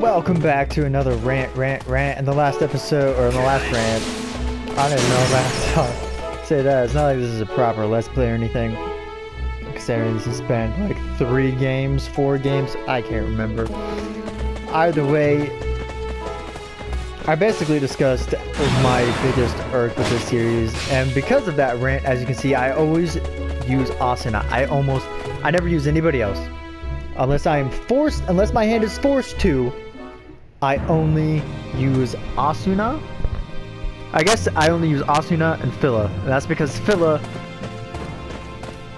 Welcome back to another Rant Rant Rant. In the last episode, or in the last rant, I didn't know last time. Say that, it's not like this is a proper Let's Play or anything. Considering this has been like 4 games, I can't remember. Either way, I basically discussed my biggest irk with this series, and because of that rant, as you can see, I always use Asuna. I never use anybody else. Unless my hand is forced to, I only use Asuna. I guess I only use Asuna and Phila. And that's because Phila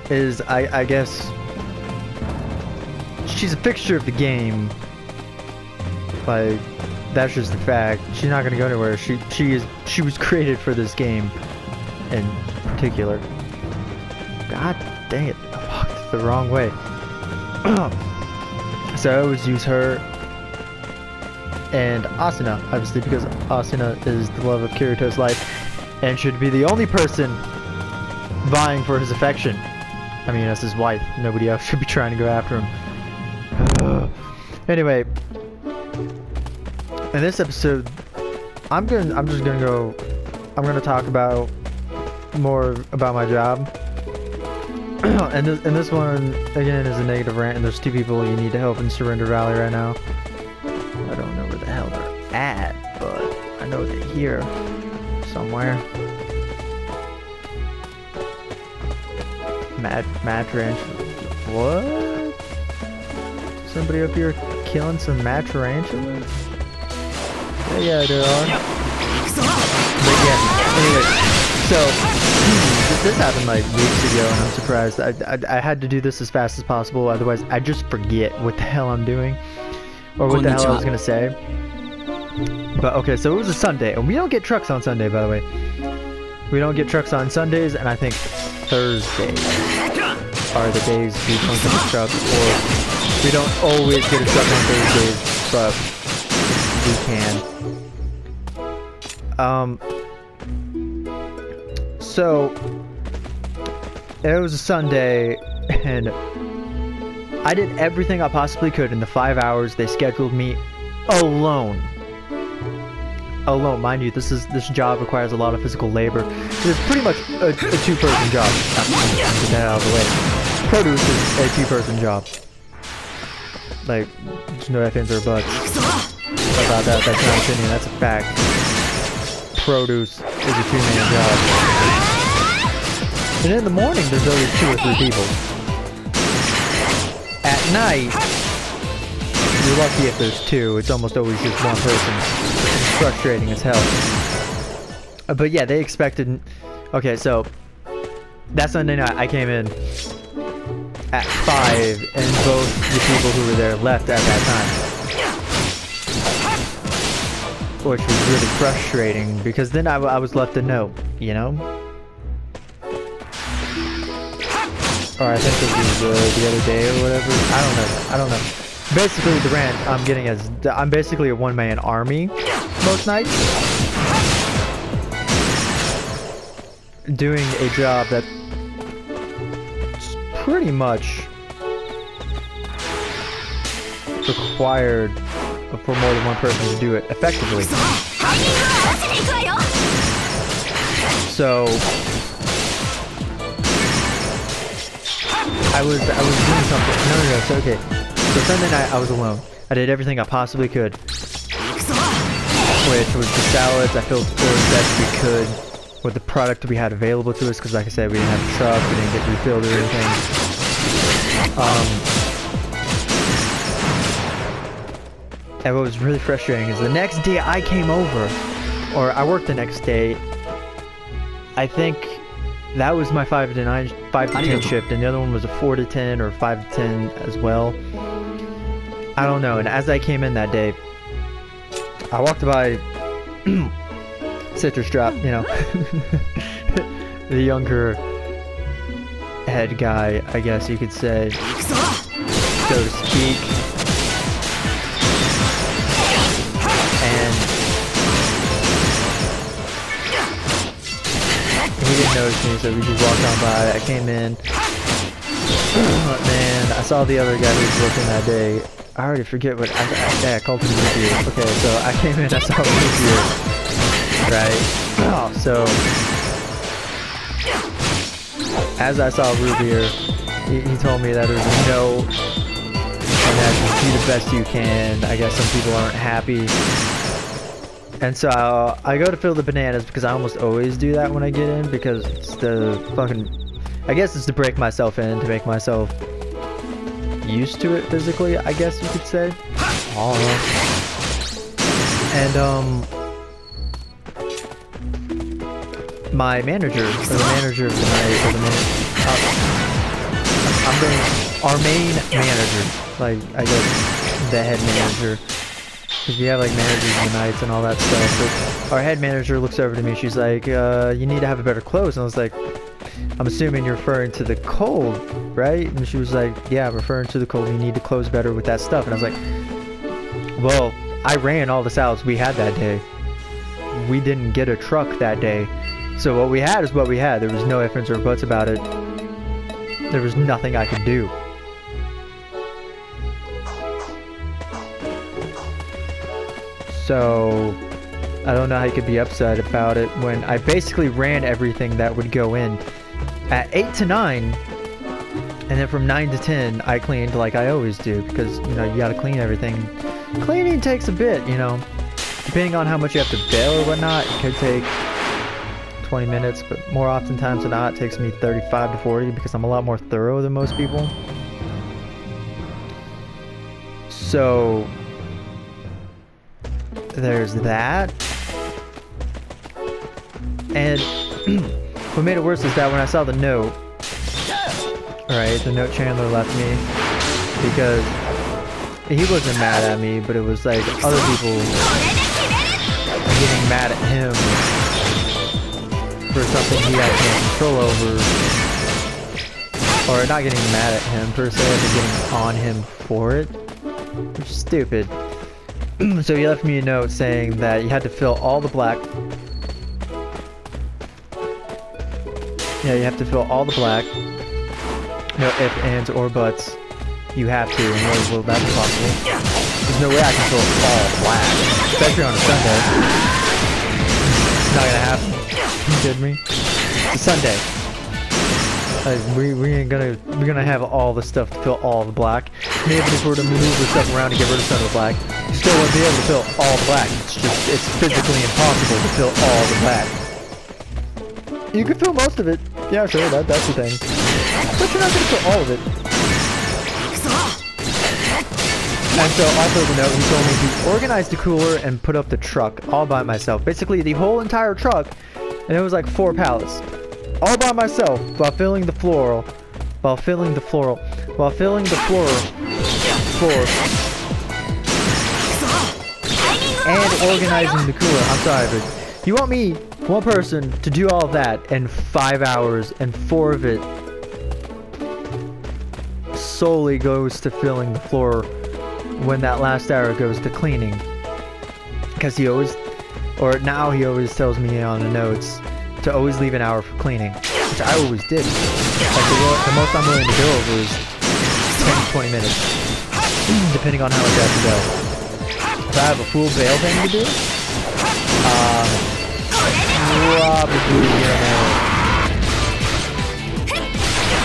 is, I guess, she's a fixture of the game. Like, that's just the fact. She's not gonna go anywhere. She was created for this game in particular. God dang it, I walked the wrong way. So I always use her and Asuna, obviously, because Asuna is the love of Kirito's life and should be the only person vying for his affection. I mean, that's his wife. Nobody else should be trying to go after him. Anyway, in this episode, I'm gonna talk about more about my job. And this one, again, is a negative rant, and there's 2 people you need to help in Surrender Valley right now. I don't know where the hell they're at, but I know they're here somewhere. Match Ranch. What? Somebody up here killing some match tarantulas? Yeah, there are. But yeah, anyway, so this happened like weeks ago, and I'm surprised. I had to do this as fast as possible, otherwise I just forget what the hell I'm doing, or what the hell I was gonna say. But okay, so it was a Sunday, and we don't get trucks on Sunday, by the way. We don't get trucks on Sundays, and I think Thursdays are the days we don't get a truck, or we don't always get a truck on Thursdays, but we can. So it was a Sunday, and I did everything I possibly could in the 5 hours they scheduled me alone. Alone, mind you, this job requires a lot of physical labor. It's pretty much a 2-person job. Get that out of the way. Produce is a 2-person job. Like, there's no ifs or buts about that. That's not an opinion. That's a fact. Produce is a 2-man job. And in the morning, there's always 2 or 3 people. At night, you're lucky if there's 2. It's almost always just 1 person. It's frustrating as hell. But yeah, they expected... Okay, so that Sunday night, I came in at 5, and both the people who were there left at that time. Which was really frustrating, because then I was left a note, you know? Or I think it was the other day or whatever. I don't know. Basically, the rant I'm getting is I'm basically a 1-man army most nights, doing a job that pretty much required for more than 1 person to do it effectively. So I was doing something. No, it's okay. So Sunday night I was alone. I did everything I possibly could, which was the salads. I filled the floor as best we could with the product we had available to us, because like I said, we didn't have a truck, we didn't get refilled or anything. And what was really frustrating is the next day I came over, or I worked the next day. I think that was my 5 to 10 shift, and the other one was a 4 to 10 or 5 to 10 as well. I don't know. And as I came in that day, I walked by Citrus Drop, you know, the younger head guy, I guess you could say, so to speak. And he didn't notice me, so we just walked on by. I came in. Man, I saw the other guy who was working that day, I already forget what I called it root beer. Okay, so I came in, I saw root beer, right? Oh, so as I saw root beer, he told me that there's no, and that just do the best you can. I guess some people aren't happy. And so I go to fill the bananas because I almost always do that when I get in, because it's the fucking, I guess it's to break myself in, to make myself used to it physically, I guess you could say. Oh. And my manager, or the manager of the night, or the our main manager, like I guess the head manager, because we have like managers in the nights and all that stuff. But our head manager looks over to me. She's like, "You need to have a better clothes." And I was like, I'm assuming you're referring to the cold, right? And she was like, yeah, I'm referring to the cold. You need to close better with that stuff. And I was like, well, I ran all the SAOs we had that day. We didn't get a truck that day. So what we had is what we had. There was no ifs, ands, or buts about it. There was nothing I could do. So I don't know how you could be upset about it when I basically ran everything that would go in. At 8 to 9, and then from 9 to 10, I cleaned like I always do, because, you know, you gotta clean everything. Cleaning takes a bit, you know. Depending on how much you have to bail or whatnot, it could take 20 minutes, but more oftentimes than not, it takes me 35 to 40, because I'm a lot more thorough than most people. So there's that. And what made it worse is that when I saw the note, right, the note Chandler left me, because he wasn't mad at me, but it was like other people getting mad at him for something he had no control over, or not getting mad at him per se, but getting on him for it, which is stupid. So he left me a note saying that you had to fill all the black. Yeah, you have to fill all the black. No ifs, ands, or buts. You have to, and well, that's possible. There's no way I can fill all black, especially on a Sunday. It's not gonna happen. You kidding me? It's a Sunday. Like, we're gonna have all the stuff to fill all the black. And even if we were to move the stuff around to get rid of some of the black, you still wouldn't be able to fill all the black. It's physically impossible to fill all the black. You can fill most of it. Yeah, sure, that's the thing. But you're not gonna fill all of it. And so also the note, he told me to organize the cooler and put up the truck all by myself. Basically the whole entire truck, and it was like 4 pallets. All by myself, while filling the floor, and organizing the cooler. I'm sorry, but you want me, one person, to do all of that in 5 hours, and 4 of it solely goes to filling the floor, when that last hour goes to cleaning. Because he always, or now he always tells me on the notes to always leave an hour for cleaning, which I always did. Like the most I'm willing to go over is 10 to 20 minutes, depending on how much I have to go. If I have a full bail thing to do, probably gonna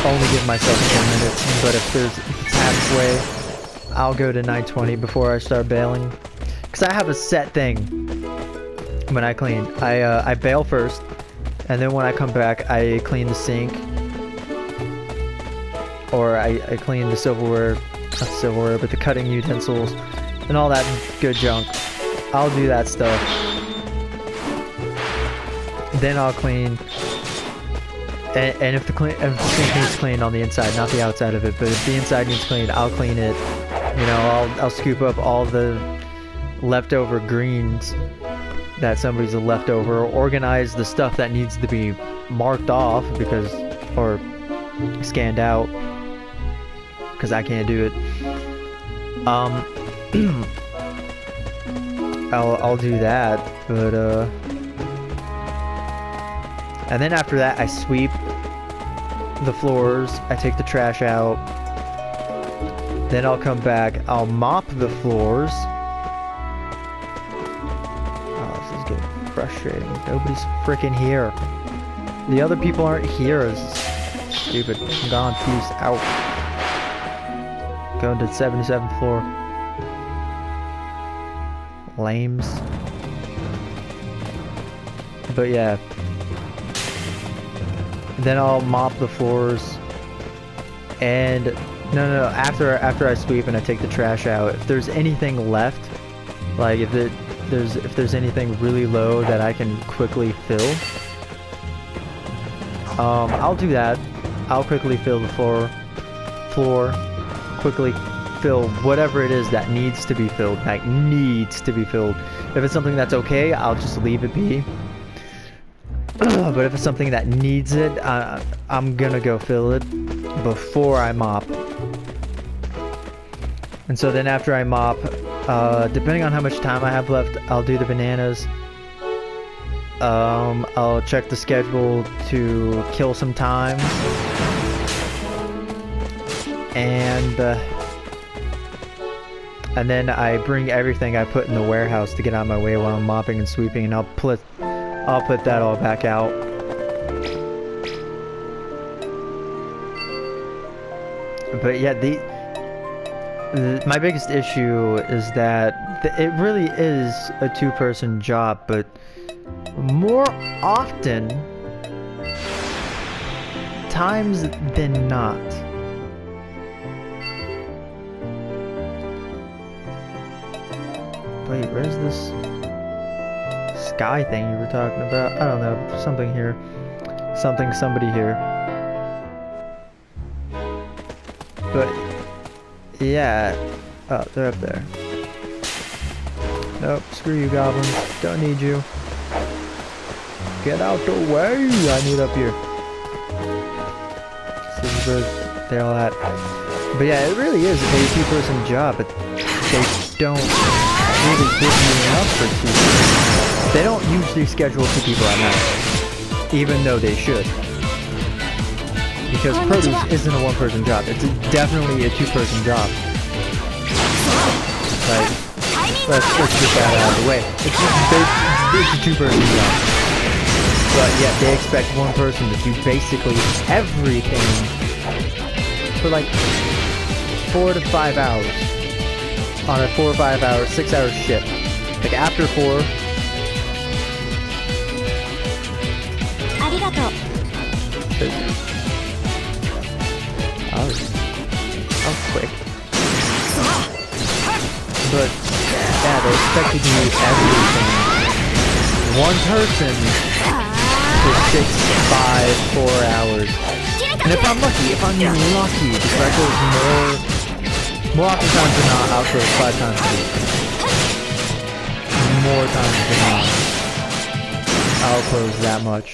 only give myself 10 minutes, but if it's halfway, I'll go to 9:20 before I start bailing. Because I have a set thing when I clean. I bail first, and then when I come back, I clean the sink, or I clean the silverware, not silverware, but the cutting utensils, and all that good junk. I'll do that stuff. Then I'll clean. And if the sink needs cleaned on the inside, not the outside of it, but if the inside needs cleaned, I'll clean it. You know, I'll scoop up all the leftover greens that somebody's left over, or organize the stuff that needs to be marked off because, or scanned out, because I can't do it. I'll do that, but and then after that I sweep the floors, I take the trash out, Then I'll come back, I'll mop the floors. Oh, this is getting frustrating. Nobody's freaking here. The other people aren't here. It's stupid. I'm gone. Peace out. Going to the 77th floor. Lames. But yeah. Then I'll mop the floors. And no. After I sweep and I take the trash out, if there's anything left, like if there's anything really low that I can quickly fill, I'll do that. I'll quickly fill the floor, quickly fill whatever it is that needs to be filled, like needs to be filled. If it's something that's okay, I'll just leave it be. But if it's something that needs it, I'm gonna go fill it before I mop. And so then after I mop, depending on how much time I have left, I'll do the bananas. I'll check the schedule to kill some time. And then I bring everything I put in the warehouse to get out of my way while I'm mopping and sweeping, and I'll put that all back out. But yeah, my biggest issue is that it really is a two-person job, but more often times than not. Wait, where's this sky thing you were talking about? I don't know, there's something here. Somebody here. But yeah, oh, they're up there. Nope, screw you goblins, don't need you. Get out the way! I need up here. This is where they're all at. But yeah, it really is a two-person job, but they don't really give you enough for two people. They don't usually schedule two people at night, even though they should. Because produce isn't a one-person job. It's definitely a two-person job. Like, let's get that out of the way. It's a two-person job. But yet they expect one person to do basically everything for like 4 to 5 hours on a 4 or 5 hour, 6 hour shift. Like after 4. That was quick. But yeah, they expect you to do everything. One person for 6, 5, 4 hours. And if I'm lucky, the cycle is more often times than not, I'll close 5 times a week. More times than not, I'll close that much.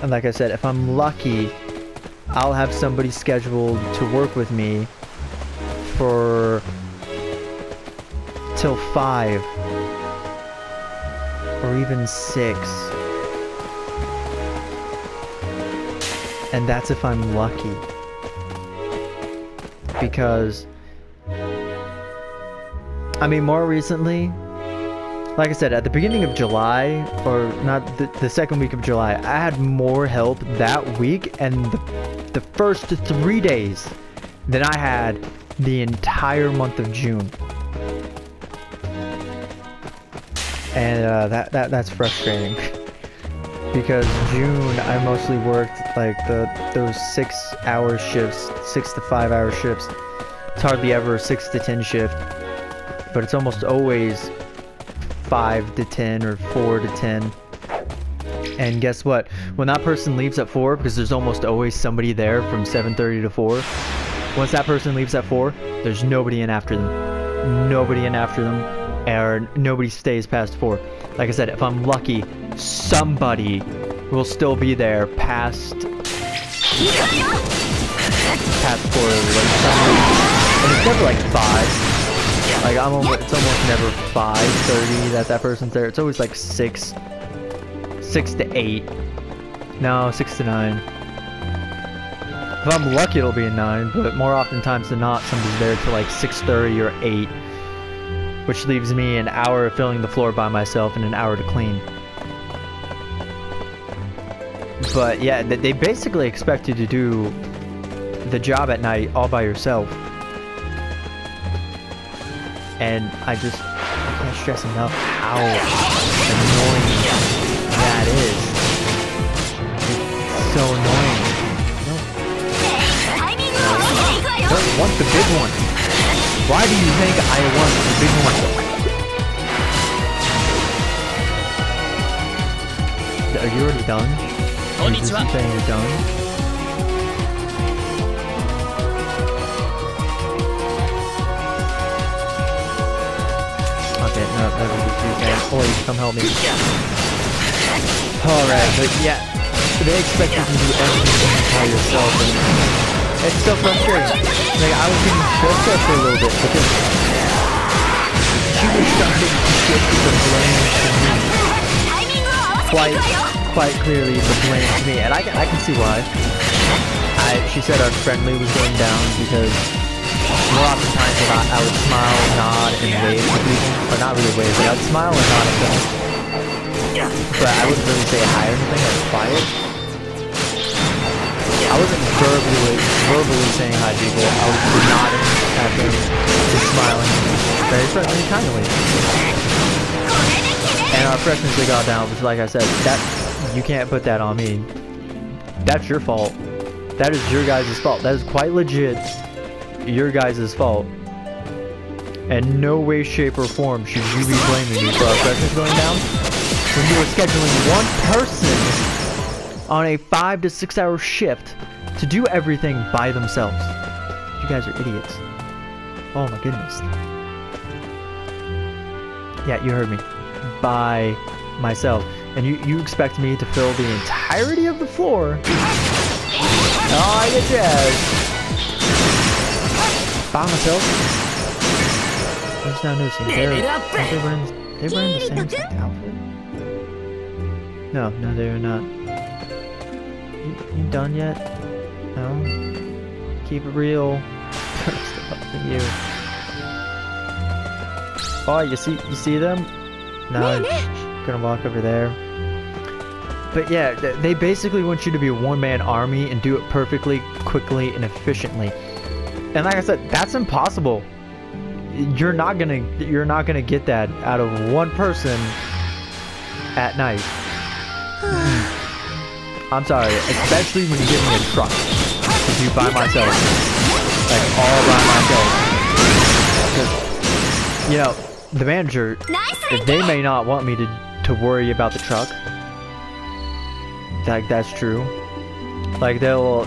And like I said, if I'm lucky, I'll have somebody scheduled to work with me for till 5 or even 6. And that's if I'm lucky. Because I mean, more recently, like I said, at the beginning of July, or not the second week of July, I had more help that week and the first 3 days than I had the entire month of June. And that's frustrating. Because June, I mostly worked like those 6 hour shifts, 6 to 5 hour shifts. It's hardly ever a 6 to 10 shift, but it's almost always 5 to 10 or 4 to 10. And guess what? When that person leaves at 4, because there's almost always somebody there from 7:30 to 4. Once that person leaves at 4, there's nobody in after them. Nobody in after them, or nobody stays past 4. Like I said, if I'm lucky, somebody will still be there past 4, and it's never like 5. Like it's almost never 5:30 that person's there. It's always like 6 to 8. No, 6 to 9. If I'm lucky, it'll be a 9, but more oftentimes than not, somebody's there till like 6:30 or 8, which leaves me an hour of filling the floor by myself and an hour to clean. But yeah, they basically expect you to do the job at night all by yourself. And I can't stress enough how annoying that is. It's so annoying. I don't want the big one. Why do you think I want the big one? Are you already done? Or is this saying you're done? Okay, no, that would be too fast. Please, come help me. Alright, but yeah, they expect you to do everything by yourself, and it's so frustrating. Like, I was getting stressed out for a little bit because she was starting to shift the blame to me. Quite clearly the blame to me, and I can see why. She said our friendly was going down because more often times than not, I would smile, nod, and wave to people. Or not really wave, but I'd smile and nod at them. But I wouldn't really say hi or anything, I was quiet. I wasn't verbally saying hi to people. I was nodding at them, just smiling, very friendly and kindly. And our freshness they got down, which, like I said, that you can't put that on me. That's your fault. That is your guys' fault. That is quite legit your guys' fault. And no way, shape, or form should you be blaming me for our freshness going down when you were scheduling one person on a 5 to 6 hour shift to do everything by themselves. You guys are idiots. Oh my goodness. Yeah, you heard me. By myself. And you expect me to fill the entirety of the floor? Oh, I get jazzed. By myself? I'm just now noticing they're wearing the same exact outfit. No, they're not. You done yet? No? Keep it real. I'm still helping you. Oh, you see them? No, I'm gonna walk over there. But yeah, they basically want you to be a one-man army and do it perfectly, quickly, and efficiently. And like I said, that's impossible. You're not gonna get that out of one person at night. I'm sorry, especially when you give me a truck to do by myself, like all by myself. Because, you know, the manager, they may not want me to worry about the truck. Like, that's true. Like, they'll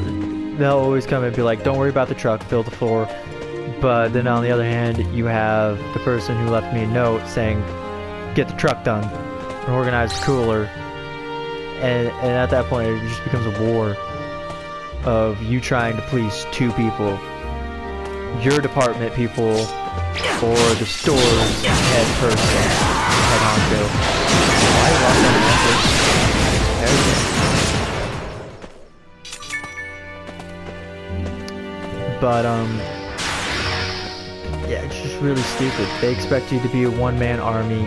always come and be like, don't worry about the truck, fill the floor. But then on the other hand, you have the person who left me a note saying, get the truck done and organize the cooler. And at that point, it just becomes a war of you trying to please two people. Your department people or the store's head person, head honcho. Why lost that message? But, yeah, it's just really stupid. They expect you to be a one-man army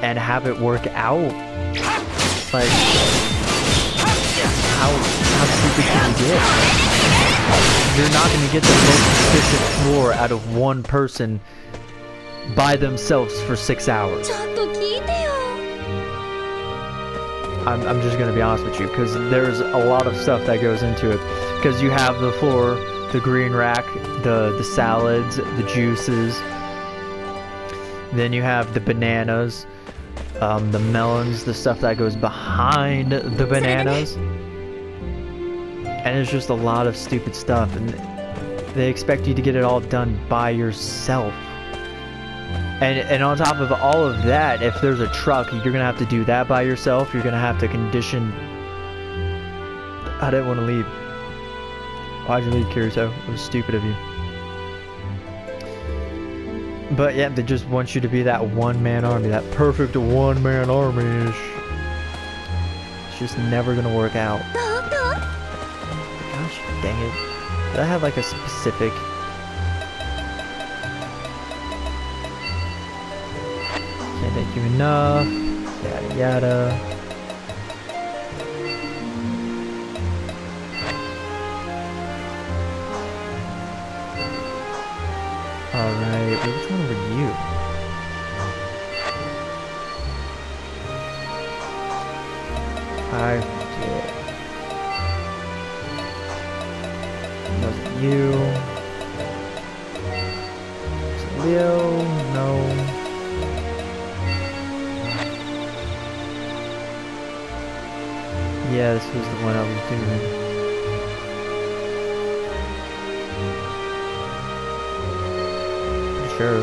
and have it work out. Like, how stupid can you get? You're not going to get the most efficient floor out of one person by themselves for 6 hours. I'm just going to be honest with you, because there's a lot of stuff that goes into it. Because you have the floor, the green rack, the salads, the juices. Then you have the bananas, the melons, the stuff that goes behind the bananas. And it's just a lot of stupid stuff, and they expect you to get it all done by yourself. And on top of all of that, if there's a truck, you're gonna have to do that by yourself. You're gonna have to condition. I didn't want to leave. Why'd you leave, Kirito? It was stupid of you. But yeah, they just want you to be that one-man army, that perfect one-man army. It's just never gonna work out. Dang it. Did I have like a specific... Can't thank you enough. Yada yada. Alright, which one were you? I forget. Was it you? Was it Leo? No. Yeah, this was the one I was doing. Sure.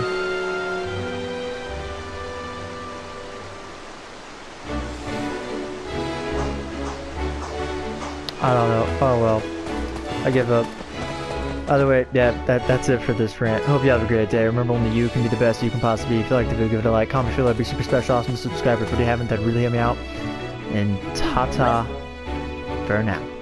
I don't know. Oh well. I give up. Either way, yeah, that's it for this rant. Hope you have a great day. Remember, only you can be the best you can possibly be. If you like the video, give it a like, comment, feel that'd be super special, awesome, subscribe if you haven't, that'd really help me out. And ta-ta for now.